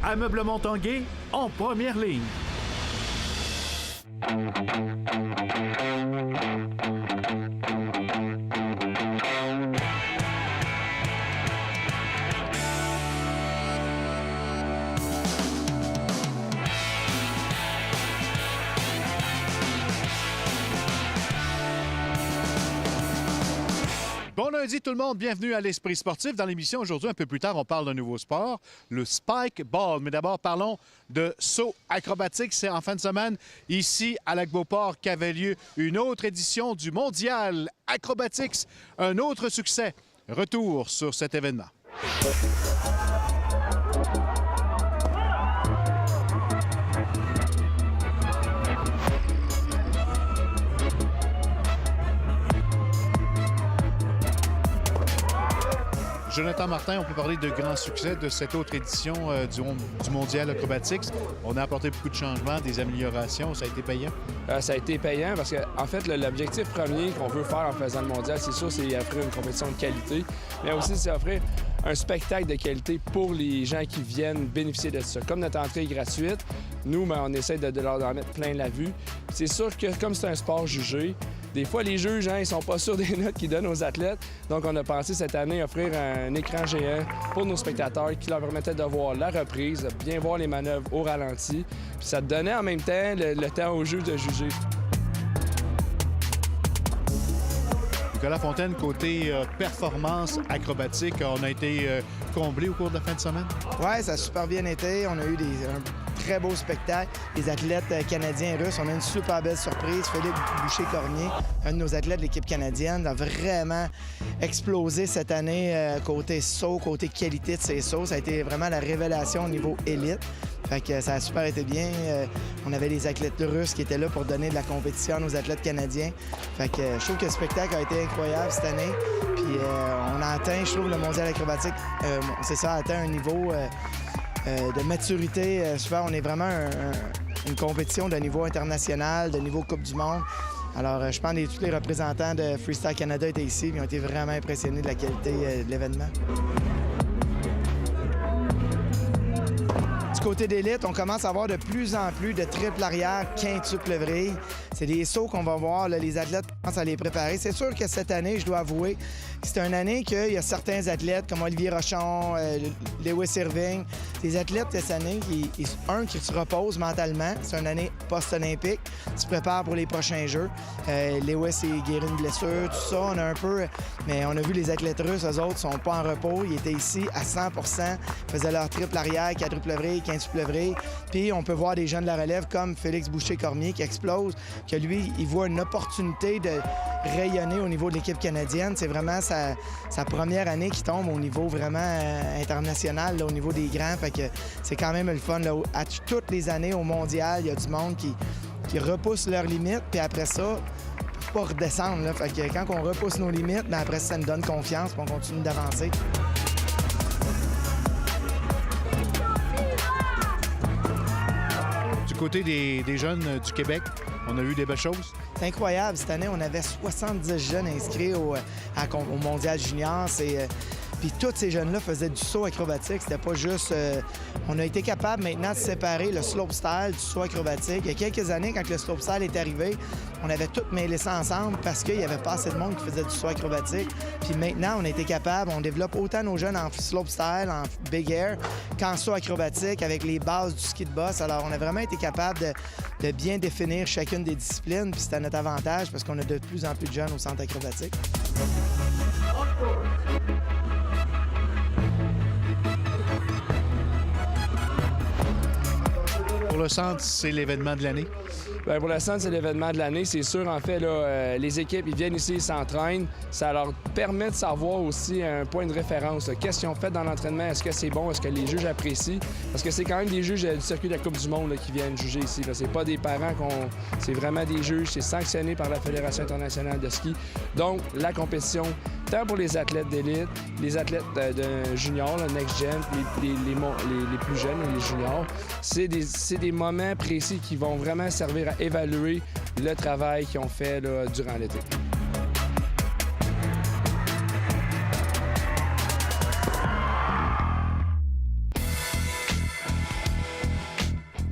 Ameublement Tanguay en première ligne. Bon lundi tout le monde, bienvenue à l'Esprit sportif. Dans l'émission aujourd'hui, un peu plus tard, on parle d'un nouveau sport, le Spike Ball. Mais d'abord, parlons de saut acrobatique. C'est en fin de semaine, ici à Lac-Beauport, qu'avait lieu une autre édition du Mondial Acrobatics. Un autre succès. Retour sur cet événement. Jonathan Martin, on peut parler de grands succès de cette autre édition du Mondial Acrobatics. On a apporté beaucoup de changements, des améliorations. Ça a été payant? Ça a été payant parce qu'en fait, l'objectif premier qu'on veut faire en faisant le mondial, c'est sûr, c'est offrir une compétition de qualité, mais aussi c'est offrir un spectacle de qualité pour les gens qui viennent bénéficier de ça. Comme notre entrée est gratuite, nous, on essaie de leur en mettre plein la vue. C'est sûr que comme c'est un sport jugé, des fois, les juges, ils sont pas sûrs des notes qu'ils donnent aux athlètes. Donc, on a pensé cette année offrir un écran géant pour nos spectateurs qui leur permettait de voir la reprise, de bien voir les manœuvres au ralenti. Puis ça donnait en même temps le temps aux juges de juger. Nicolas Fontaine, côté performance acrobatique, on a été comblé au cours de la fin de semaine? Oui, ça a super bien été. On a eu un très beau spectacle. Les athlètes canadiens et russes, on a une super belle surprise. Philippe Boucher-Cormier, un de nos athlètes de l'équipe canadienne, a vraiment explosé cette année côté saut, côté qualité de ses sauts. Ça a été vraiment la révélation au niveau élite. Fait que ça a super été bien. On avait les athlètes russes qui étaient là pour donner de la compétition à nos athlètes canadiens. Fait que je trouve que le spectacle a été incroyable cette année. Puis on a atteint, je trouve, le mondial acrobatique, c'est ça, atteint un niveau de maturité. Souvent, on est vraiment une compétition de niveau international, de niveau Coupe du Monde. Alors, je pense que tous les représentants de Freestyle Canada étaient ici et ont été vraiment impressionnés de la qualité de l'événement. Du côté d'élite, on commence à avoir de plus en plus de triple arrière, quintuple vrille. C'est des sauts qu'on va voir, là, les athlètes commencent à les préparer. C'est sûr que cette année, je dois avouer, c'est une année qu'il y a certains athlètes comme Olivier Rochon, Lewis Irving, des athlètes cette année qui se reposent mentalement. C'est une année post-olympique. Ils se préparent pour les prochains Jeux. Lewis est guéri d'une blessure, tout ça. On a un peu... Mais on a vu les athlètes russes, eux autres, sont pas en repos. Ils étaient ici à 100 Ils faisaient leur triple arrière, quadruple vrille, quintuple vrille. Puis on peut voir des jeunes de la relève comme Félix Boucher-Cormier qui explose, que lui, il voit une opportunité de rayonner au niveau de l'équipe canadienne. C'est vraiment sa première année qui tombe au niveau vraiment international, là, au niveau des grands. Fait que c'est quand même le fun. Là, à toutes les années au mondial, il y a du monde qui repousse leurs limites, puis après ça, pas redescendre. Là. Fait que quand on repousse nos limites, bien, après ça nous donne confiance, puis on continue d'avancer. Du côté des jeunes du Québec, on a vu des belles choses? C'est incroyable. Cette année, on avait 70 jeunes inscrits au Mondial Junior. Puis tous ces jeunes-là faisaient du saut acrobatique. C'était pas juste... on a été capable maintenant de séparer le slopestyle du saut acrobatique. Il y a quelques années, quand le slopestyle est arrivé, on avait tout mêlé ça ensemble parce qu'il n'y avait pas assez de monde qui faisait du saut acrobatique. Puis maintenant, on a été capable, on développe autant nos jeunes en slopestyle, en big air, qu'en saut acrobatique avec les bases du ski de boss. Alors, on a vraiment été capable de bien définir chacune des disciplines. Puis c'est à notre avantage parce qu'on a de plus en plus de jeunes au centre acrobatique. Pour le centre, c'est l'événement de l'année? Bien, pour le centre, c'est l'événement de l'année. C'est sûr, en fait, là, les équipes, ils viennent ici, ils s'entraînent. Ça leur permet de savoir aussi un point de référence. Qu'est-ce qu'ils ont fait dans l'entraînement? Est-ce que c'est bon? Est-ce que les juges apprécient? Parce que c'est quand même des juges du circuit de la Coupe du Monde là, qui viennent juger ici. C'est pas des parents c'est vraiment des juges. C'est sanctionné par la Fédération internationale de ski. Donc, la compétition, tant pour les athlètes d'élite, les athlètes de juniors, next-gen, les plus jeunes, les juniors, c'est des moments précis qui vont vraiment servir à évaluer le travail qu'ils ont fait là, durant l'été.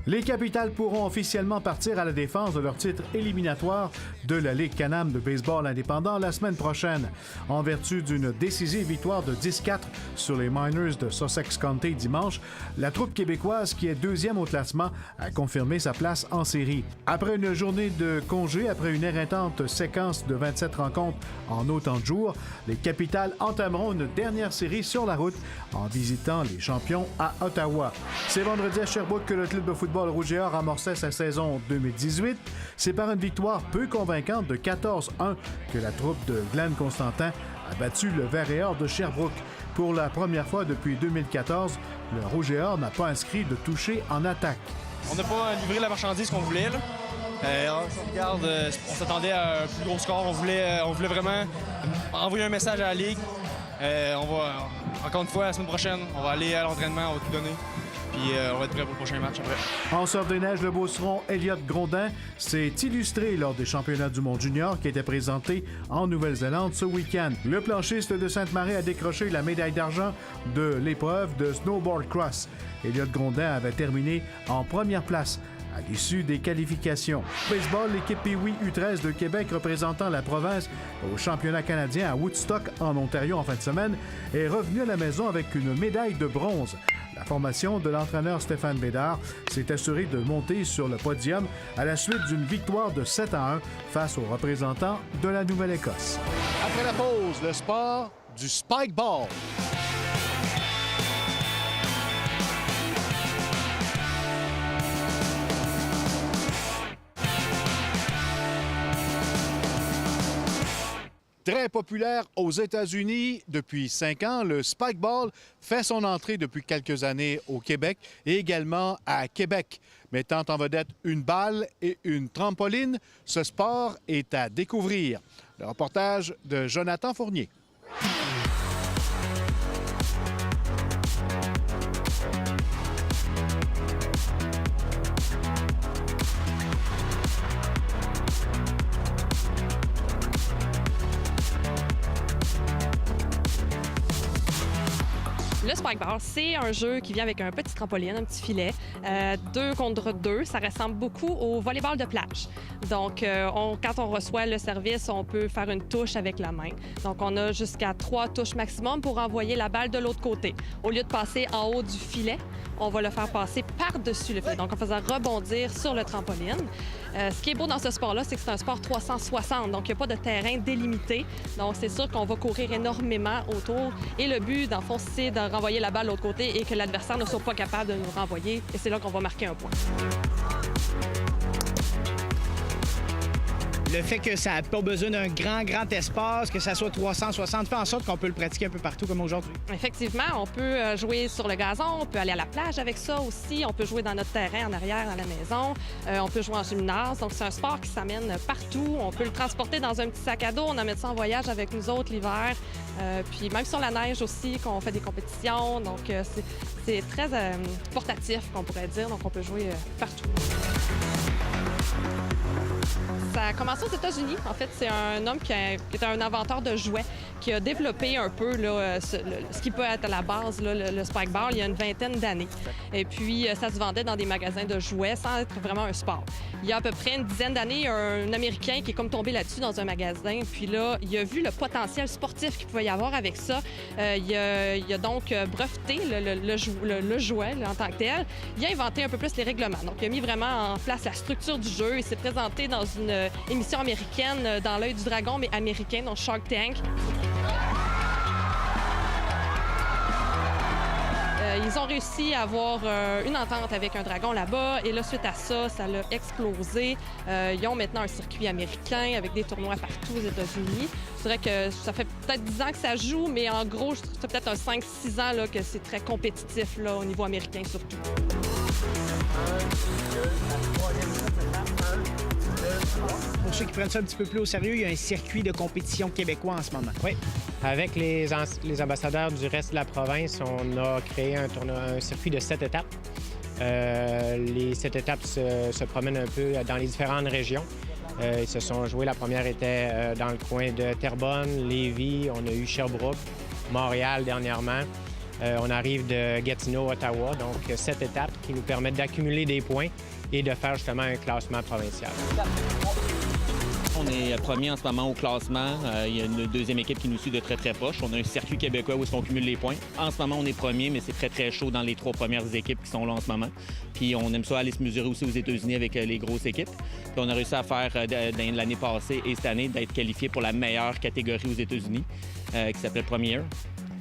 Les Capitals pourront officiellement partir à la défense de leur titre éliminatoire de la Ligue Can-Am de baseball indépendant la semaine prochaine. En vertu d'une décisive victoire de 10-4 sur les Miners de Sussex County dimanche, la troupe québécoise, qui est deuxième au classement, a confirmé sa place en série. Après une journée de congé, après une éreintante séquence de 27 rencontres en autant de jours, les Capitals entameront une dernière série sur la route en visitant les champions à Ottawa. C'est vendredi à Sherbrooke que le club de football Rouge et Or amorçait sa saison 2018. C'est par une victoire peu convaincante de 14-1 que la troupe de Glenn Constantin a battu le Vert et Or de Sherbrooke. Pour la première fois depuis 2014, le Rouge et Or n'a pas inscrit de toucher en attaque. On n'a pas livré la marchandise qu'on voulait, là. On regarde, on s'attendait à un plus gros score. On voulait vraiment envoyer un message à la Ligue. Encore une fois, la semaine prochaine, on va aller à l'entraînement, on va tout donner. Puis on va être prêt pour le prochain match après. En surf des neiges, le beauceron Elliott Grondin s'est illustré lors des championnats du monde junior qui étaient présentés en Nouvelle-Zélande ce week-end. Le planchiste de Sainte-Marie a décroché la médaille d'argent de l'épreuve de snowboard cross. Elliott Grondin avait terminé en première place à l'issue des qualifications. Baseball, l'équipe Pee-Wee U13 de Québec représentant la province au championnat canadien à Woodstock en Ontario en fin de semaine est revenue à la maison avec une médaille de bronze. La formation de l'entraîneur Stéphane Bédard s'est assurée de monter sur le podium à la suite d'une victoire de 7-1 face aux représentants de la Nouvelle-Écosse. Après la pause, le sport du spike ball. Très populaire aux États-Unis depuis 5 ans, le spike ball fait son entrée depuis quelques années au Québec et également à Québec. Mettant en vedette une balle et une trampoline, ce sport est à découvrir. Le reportage de Jonathan Fournier. Le spike ball, c'est un jeu qui vient avec un petit trampoline, un petit filet, 2 contre 2. Ça ressemble beaucoup au volleyball de plage. Donc, quand on reçoit le service, on peut faire une touche avec la main. Donc, on a jusqu'à 3 touches maximum pour envoyer la balle de l'autre côté. Au lieu de passer en haut du filet, on va le faire passer par-dessus le filet, donc en faisant rebondir sur le trampoline. Ce qui est beau dans ce sport-là, c'est que c'est un sport 360, donc il n'y a pas de terrain délimité. Donc, c'est sûr qu'on va courir énormément autour. Et le but, dans le fond, c'est de renvoyer la balle de l'autre côté et que l'adversaire ne soit pas capable de nous renvoyer. Et c'est là qu'on va marquer un point. Le fait que ça n'a pas besoin d'un grand espace, que ça soit 360, fait en sorte qu'on peut le pratiquer un peu partout comme aujourd'hui. Effectivement, on peut jouer sur le gazon, on peut aller à la plage avec ça aussi, on peut jouer dans notre terrain en arrière à la maison, on peut jouer en gymnase. Donc, c'est un sport qui s'amène partout. On peut le transporter dans un petit sac à dos, on en met ça en voyage avec nous autres l'hiver. Puis même sur la neige aussi, quand on fait des compétitions. Donc, c'est très portatif, qu'on pourrait dire. Donc, on peut jouer partout. Ça a commencé aux États-Unis. En fait, c'est un homme qui était un inventeur de jouets qui a développé un peu là, ce qui peut être à la base là, le spike ball il y a une vingtaine d'années. Et puis, ça se vendait dans des magasins de jouets sans être vraiment un sport. Il y a à peu près une dizaine d'années, il y a un Américain qui est comme tombé là-dessus dans un magasin. Puis là, il a vu le potentiel sportif qu'il pouvait y avoir avec ça. Il a donc breveté le jouet là, en tant que tel. Il a inventé un peu plus les règlements. Donc, il a mis vraiment en place la structure du jeu. Il s'est présenté dans une émission américaine, dans l'œil du dragon, mais américain, dans Shark Tank. Ils ont réussi à avoir une entente avec un dragon là-bas. Et là, suite à ça, ça l'a explosé. Ils ont maintenant un circuit américain avec des tournois partout aux États-Unis. Je dirais que ça fait peut-être 10 ans que ça joue, mais en gros, ça fait peut-être un 5-6 ans là, que c'est très compétitif là, au niveau américain surtout. Pour ceux qui prennent ça un petit peu plus au sérieux, il y a un circuit de compétition québécois en ce moment. Oui. Avec les ambassadeurs du reste de la province, on a créé un circuit de 7 étapes. Les 7 étapes se promènent un peu dans les différentes régions. Ils se sont joués. La première était dans le coin de Terrebonne, Lévis, on a eu Sherbrooke, Montréal dernièrement. On arrive de Gatineau, Ottawa, donc 7 étapes qui nous permettent d'accumuler des points et de faire justement un classement provincial. On est premier en ce moment au classement. Il y a une deuxième équipe qui nous suit de très, très proche. On a un circuit québécois où on cumule les points. En ce moment, on est premier, mais c'est très, très chaud dans les 3 premières équipes qui sont là en ce moment. Puis on aime ça aller se mesurer aussi aux États-Unis avec les grosses équipes. Puis on a réussi à faire l'année passée et cette année d'être qualifié pour la meilleure catégorie aux États-Unis, qui s'appelle Premier.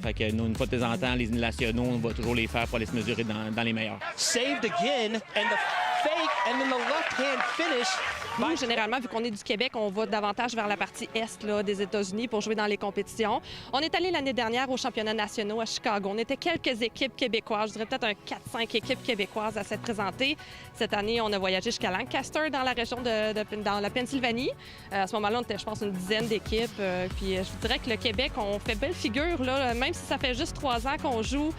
Fait que nous, une fois de temps en temps, les nationaux, on va toujours les faire pour aller se mesurer dans les meilleurs. Saved again, and the fake, and then the left-hand finish. Nous, généralement, vu qu'on est du Québec, on va davantage vers la partie est là, des États-Unis pour jouer dans les compétitions. On est allé l'année dernière aux championnats nationaux à Chicago. On était quelques équipes québécoises, je dirais peut-être un 4-5 équipes québécoises à s'être présentées. Cette année, on a voyagé jusqu'à Lancaster, dans la région dans la Pennsylvanie. À ce moment-là, on était, je pense, une dizaine d'équipes. Puis je vous dirais que le Québec, on fait belle figure, là. Même si ça fait juste 3 ans qu'on joue,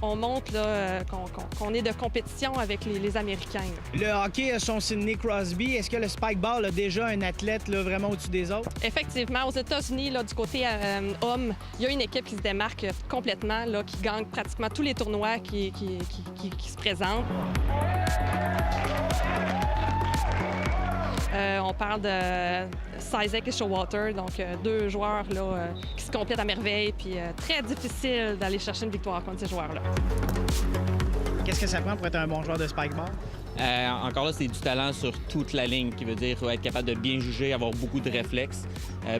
on montre qu'on est de compétition avec les Américains. Le hockey a son Sidney Crosby. Est-ce que le Spike Ball a déjà un athlète là, vraiment au-dessus des autres? Effectivement, aux États-Unis, là, du côté homme, il y a une équipe qui se démarque complètement, là, qui gagne pratiquement tous les tournois qui se présentent. On parle de Sizek et Showalter, donc 2 joueurs là, qui se complètent à merveille, puis très difficile d'aller chercher une victoire contre ces joueurs-là. Qu'est-ce que ça prend pour être un bon joueur de Spike Ball? Encore là, c'est du talent sur toute la ligne, qui veut dire être capable de bien juger, avoir beaucoup de réflexes,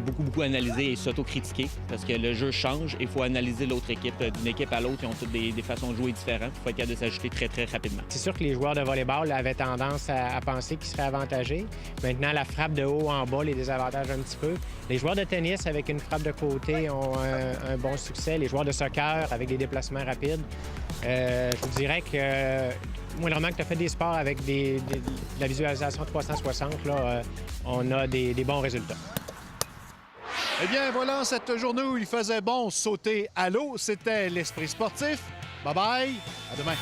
beaucoup analyser et s'autocritiquer, parce que le jeu change et il faut analyser l'autre équipe. D'une équipe à l'autre, ils ont toutes des façons de jouer différentes. Il faut être capable de s'ajuster très, très rapidement. C'est sûr que les joueurs de volleyball avaient tendance à penser qu'ils seraient avantagés. Maintenant, la frappe de haut en bas les désavantage un petit peu. Les joueurs de tennis avec une frappe de côté ont un bon succès. Les joueurs de soccer avec des déplacements rapides. Je vous dirais que moindrement que tu as fait des sports avec de la visualisation 360, là, on a des bons résultats. Eh bien, voilà, cette journée où il faisait bon sauter à l'eau, c'était l'Esprit sportif. Bye-bye, à demain.